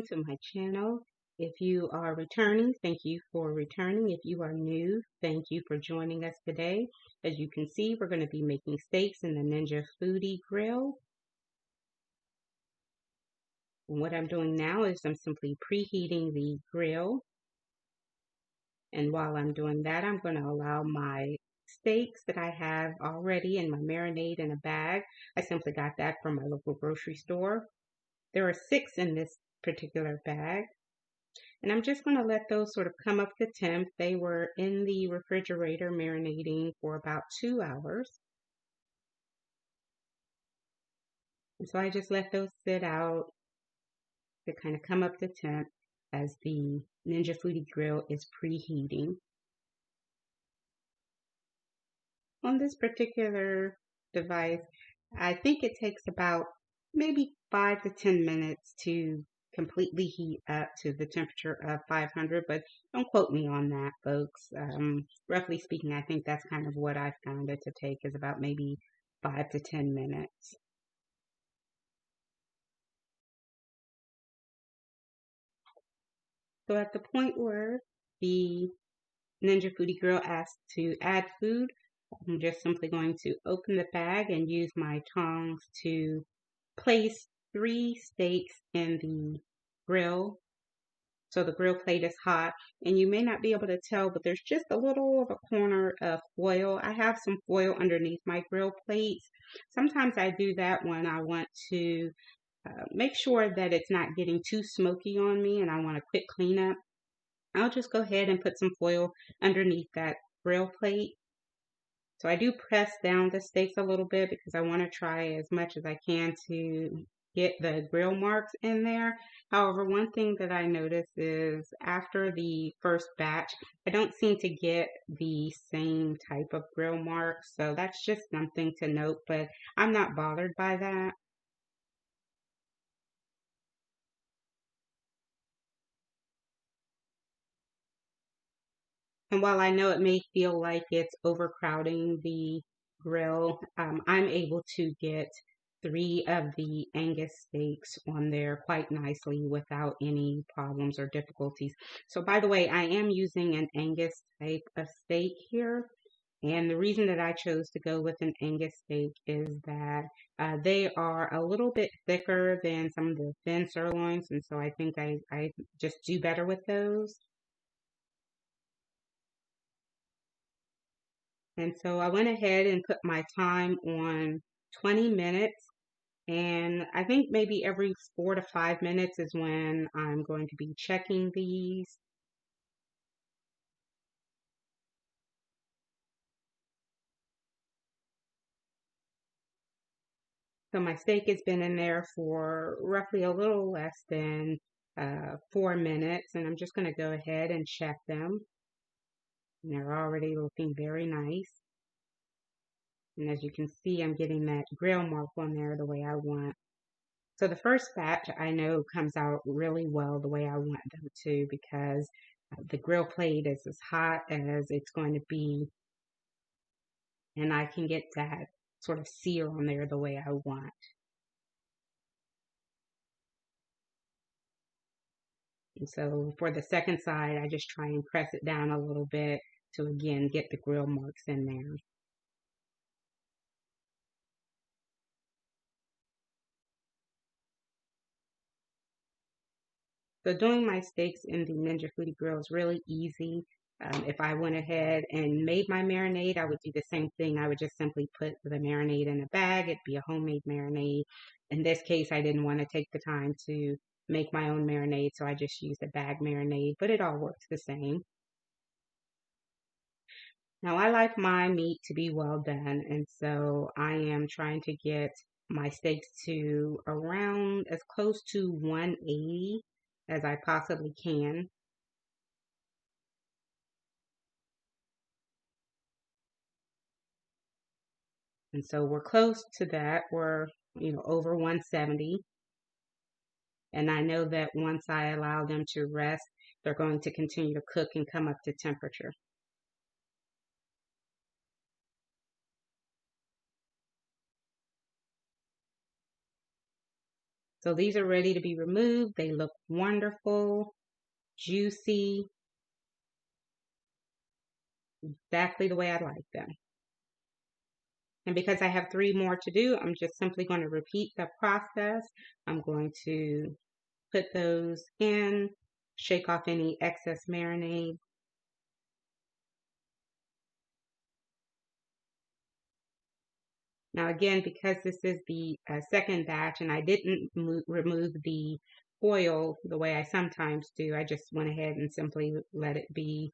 welcome to my channel. If you are returning, thank you for returning. If you are new, thank you for joining us today. As you can see, we're going to be making steaks in the Ninja Foodi Grill. And what I'm doing now is I'm simply preheating the grill. And while I'm doing that, I'm going to allow my steaks that I have already in my marinade in a bag. I simply got that from my local grocery store. There are 6 in this particular bag. And I'm just going to let those sort of come up to temp. They were in the refrigerator marinating for about 2 hours. And so I just let those sit out to kind of come up to temp as the Ninja Foodi Grill is preheating. On this particular device, I think it takes about maybe 5 to 10 minutes to completely heat up to the temperature of 500, but don't quote me on that, folks. Roughly speaking, I think that's kind of what I found it to take, is about maybe 5 to 10 minutes. So at the point where the Ninja Foodi Grill asks to add food, I'm just simply going to open the bag and use my tongs to place 3 steaks in the grill. So the grill plate is hot, and you may not be able to tell, but there's just a little of a corner of foil. I have some foil underneath my grill plates. Sometimes I do that when I want to make sure that it's not getting too smoky on me and I want a quick cleanup. I'll just go ahead and put some foil underneath that grill plate. So I do press down the steaks a little bit because I want to try as much as I can to get the grill marks in there. However, one thing that I notice is after the first batch, I don't seem to get the same type of grill marks. So that's just something to note, but I'm not bothered by that. And while I know it may feel like it's overcrowding the grill, I'm able to get 3 of the Angus steaks on there quite nicely without any problems or difficulties. So by the way, I am using an Angus type of steak here. And the reason that I chose to go with an Angus steak is that they are a little bit thicker than some of the thin sirloins. And so I think I just do better with those. And so I went ahead and put my time on 20 minutes. And I think maybe every 4 to 5 minutes is when I'm going to be checking these. So my steak has been in there for roughly a little less than 4 minutes. And I'm just going to go ahead and check them. And they're already looking very nice. And as you can see, I'm getting that grill mark on there the way I want. So the first batch I know comes out really well the way I want them to, because the grill plate is as hot as it's going to be, and I can get that sort of sear on there the way I want. And so for the second side, I just try and press it down a little bit to again get the grill marks in there. So doing my steaks in the Ninja Foodi Grill is really easy. If I went ahead and made my marinade, I would do the same thing. I would just simply put the marinade in a bag. It'd be a homemade marinade. In this case, I didn't want to take the time to make my own marinade, so I just used a bag marinade, but it all works the same. Now, I like my meat to be well done, and so I am trying to get my steaks to around as close to 180 as I possibly can. And so we're close to that. We're, over 170. And I know that once I allow them to rest, they're going to continue to cook and come up to temperature. So these are ready to be removed. They look wonderful, juicy, exactly the way I like them. And because I have 3 more to do, I'm just simply going to repeat the process. I'm going to put those in, shake off any excess marinade. Now again, because this is the second batch and I didn't remove the oil the way I sometimes do, I just went ahead and simply let it be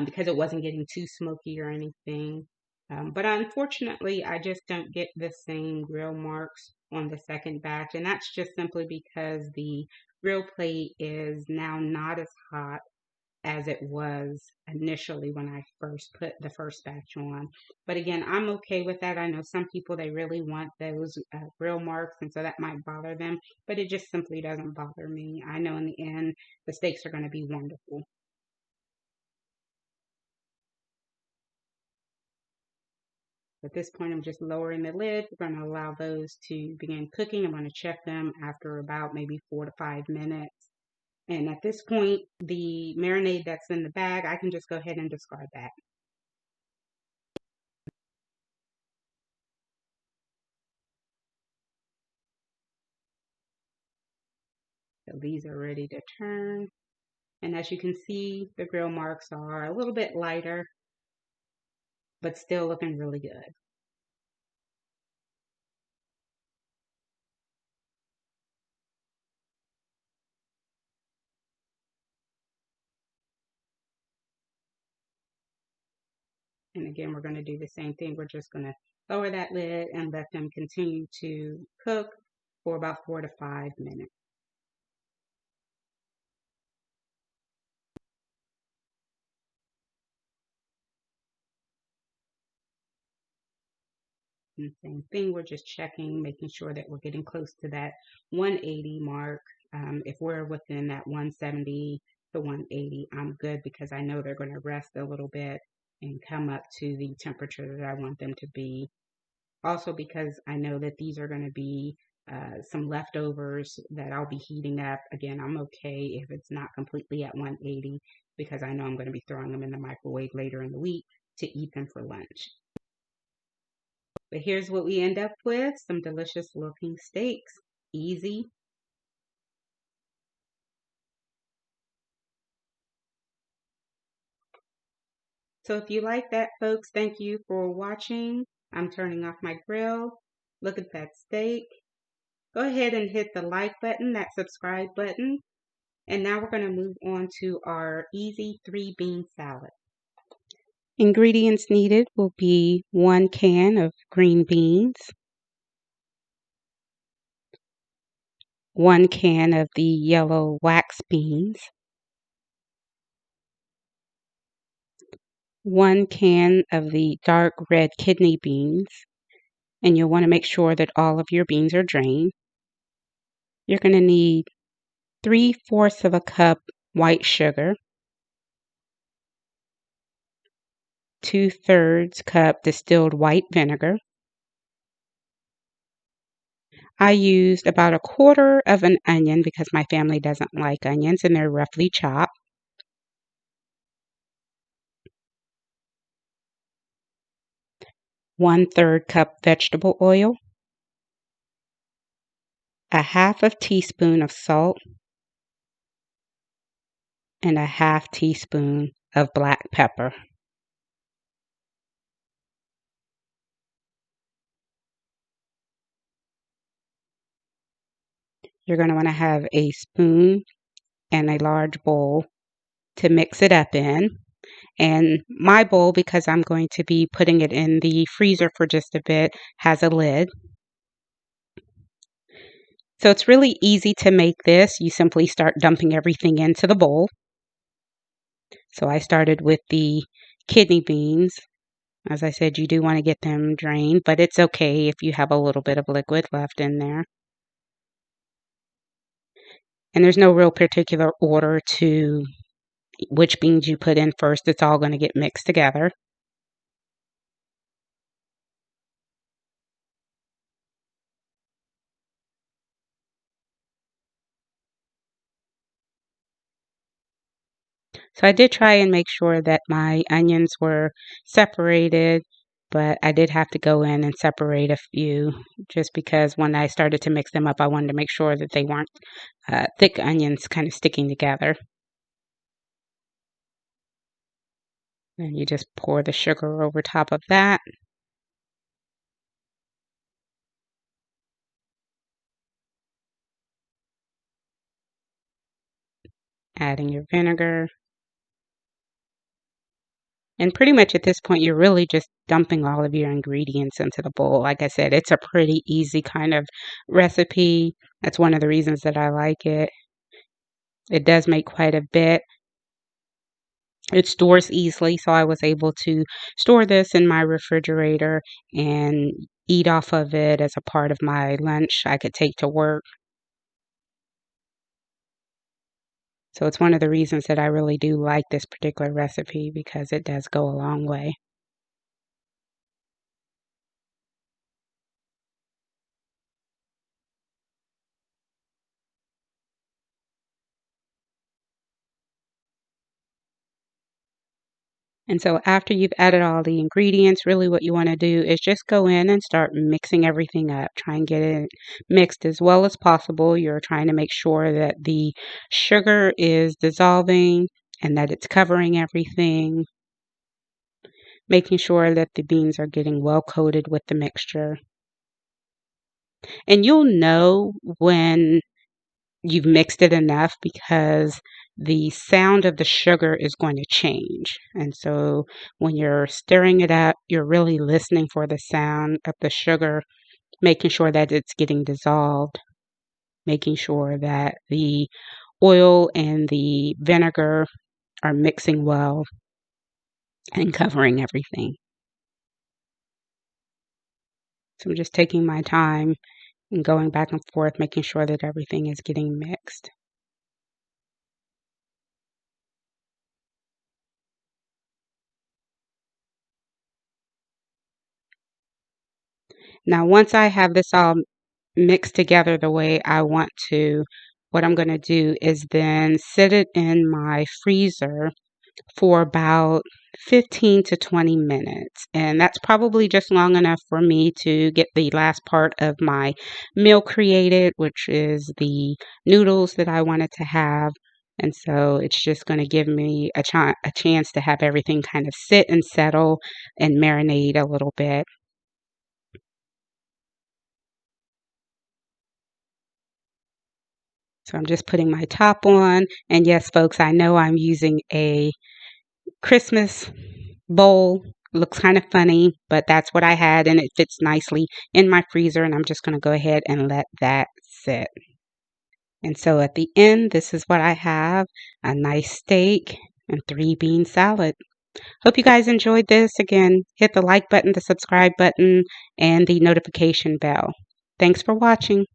because it wasn't getting too smoky or anything. But unfortunately, I just don't get the same grill marks on the second batch. And that's just simply because the grill plate is now not as hot as it was initially when I first put the first batch on. But again, I'm okay with that. I know some people, they really want those grill marks, and so that might bother them, but it just simply doesn't bother me. I know in the end, the steaks are going to be wonderful. At this point, I'm just lowering the lid. We're going to allow those to begin cooking. I'm going to check them after about maybe 4 to 5 minutes. And at this point, the marinade that's in the bag, I can just go ahead and discard that. So these are ready to turn. And as you can see, the grill marks are a little bit lighter, but still looking really good. And again, we're going to do the same thing. We're just going to lower that lid and let them continue to cook for about 4 to 5 minutes. And same thing, we're just checking, making sure that we're getting close to that 180 mark. If we're within that 170 to 180, I'm good because I know they're going to rest a little bit and come up to the temperature that I want them to be. Also because I know that these are going to be some leftovers that I'll be heating up. Again, I'm okay if it's not completely at 180 because I know I'm going to be throwing them in the microwave later in the week to eat them for lunch. But here's what we end up with, some delicious looking steaks. Easy. So if you like that, folks, thank you for watching. I'm turning off my grill. Look at that steak. Go ahead and hit the like button, that subscribe button. And now we're going to move on to our easy 3-bean salad. Ingredients needed will be 1 can of green beans, 1 can of the yellow wax beans, 1 can of the dark red kidney beans, and you'll want to make sure that all of your beans are drained. You're going to need 3/4 of a cup white sugar, 2/3 cup distilled white vinegar. I used about 1/4 of an onion because my family doesn't like onions and they're roughly chopped. 1/3 cup vegetable oil, a 1/2 teaspoon of salt, and a 1/2 teaspoon of black pepper. You're going to want to have a spoon and a large bowl to mix it up in. And my bowl, because I'm going to be putting it in the freezer for just a bit, has a lid. So it's really easy to make this. You simply start dumping everything into the bowl. So I started with the kidney beans. As I said, you do want to get them drained, but it's okay if you have a little bit of liquid left in there. And there's no real particular order to which beans you put in first. It's all going to get mixed together. So I did try and make sure that my onions were separated, but I did have to go in and separate a few just because when I started to mix them up, I wanted to make sure that they weren't thick onions kind of sticking together. And you just pour the sugar over top of that. Adding your vinegar. And pretty much at this point, you're really just dumping all of your ingredients into the bowl. Like I said, it's a pretty easy kind of recipe. That's one of the reasons that I like it. It does make quite a bit. It stores easily, so I was able to store this in my refrigerator and eat off of it as a part of my lunch I could take to work. So it's one of the reasons that I really do like this particular recipe because it does go a long way. And so after you've added all the ingredients, really what you want to do is just go in and start mixing everything up. Try and get it mixed as well as possible. You're trying to make sure that the sugar is dissolving and that it's covering everything. Making sure that the beans are getting well coated with the mixture. And you'll know when you've mixed it enough because the sound of the sugar is going to change. And so when you're stirring it up, you're really listening for the sound of the sugar, making sure that it's getting dissolved, making sure that the oil and the vinegar are mixing well and covering everything. So I'm just taking my time and going back and forth, making sure that everything is getting mixed. Now, once I have this all mixed together the way I want to, what I'm going to do is then sit it in my freezer for about 15 to 20 minutes. And that's probably just long enough for me to get the last part of my meal created, which is the noodles that I wanted to have. And so it's just going to give me a chance to have everything kind of sit and settle and marinate a little bit. So I'm just putting my top on. And yes, folks, I know I'm using a Christmas bowl. Looks kind of funny, but that's what I had, and it fits nicely in my freezer. And I'm just going to go ahead and let that sit. And so at the end, this is what I have: a nice steak and 3-bean salad. Hope you guys enjoyed this. Again, hit the like button, the subscribe button, and the notification bell. Thanks for watching.